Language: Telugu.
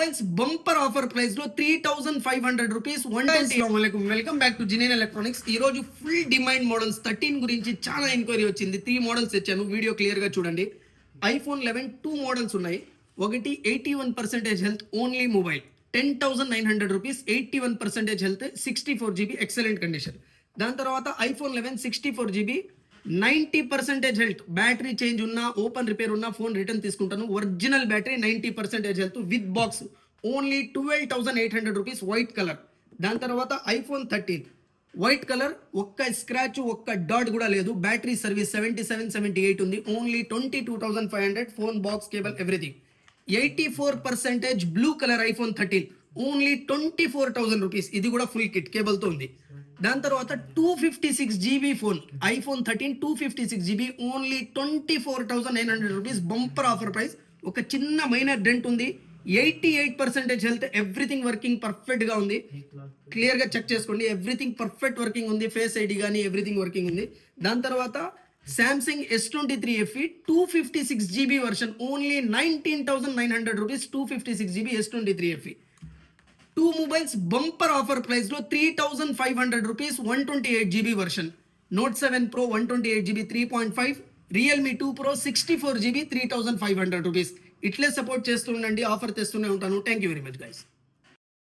మొబైల్స్ బంపర్ ఆఫర్ ప్రైస్ లో 3500 రూపీస్ 120. వెల్కమ్ బ్యాక్ టు జినేన్ ఎలక్ట్రానిక్స్. ఈ రోజు ఫుల్ డిమాండ్ మోడల్స్ 13 గురించి చాలా ఎంక్వైరీ వచ్చింది. 3 మోడల్స్ తెచ్చాను, వీడియో క్లియర్ గా చూడండి. ఐఫోన్ 11 2 మోడల్స్ ఉన్నాయి. ఒకటి 81% health only mobile 10,900 rupees, 81% health 64 GB excellent condition. దాని తర్వాత iPhone 11 64 GB 90% health, battery change ఉన్నా ఓపెన్ రిపేర్ ఉన్నా ఫోన్ రిటర్న్ తీసుకుంటాను. Original battery 90% health with box only 12,800 rupees white colour. దాని తర్వాత ఐఫోన్ 13 వైట్ కలర్, ఒక్క స్క్రాచ్ ఒక్క డాట్ కూడా లేదు. బ్యాటరీ సర్వీస్ 77-78 ఉంది. Only 22,500 phone box cable everything. 84% blue colour iPhone 13 only 24,000 rupees. ఇది కూడా ఫుల్ కిట్ కేబుల్తో ఉంది. దాని తర్వాత 256 GB phone iPhone 13 256 GB only 24,900 rupees bumper offer price. ఒక చిన్న మైనర్ డెంట్ ఉంది. 88% హెల్త్, ఎవ్రీథింగ్ వర్కింగ్ పర్ఫెక్ట్ గా ఉంది. క్లియర్ గా చెక్ చేసుకోండి, ఎవ్రీథింగ్ పర్ఫెక్ట్ వర్కింగ్ ఉంది. ఫేస్ ఐడి కానీ ఎవ్రీథింగ్ వర్కింగ్ ఉంది. దాని తర్వాత Samsung S23 FE 256 GB version only 19,900 rupees 256 GB S23 FE. 2 mobiles bumper offer price లో 3,500 rupees 128 GB version. Note 7 Pro 128 GB 3.5, Realme 2 Pro 64 GB 3,500 rupees. ఇట్లే సపోర్ట్ చేస్తూ ఉండండి, ఆఫర్ తెస్తూనే ఉంటాను. Thank you very much guys.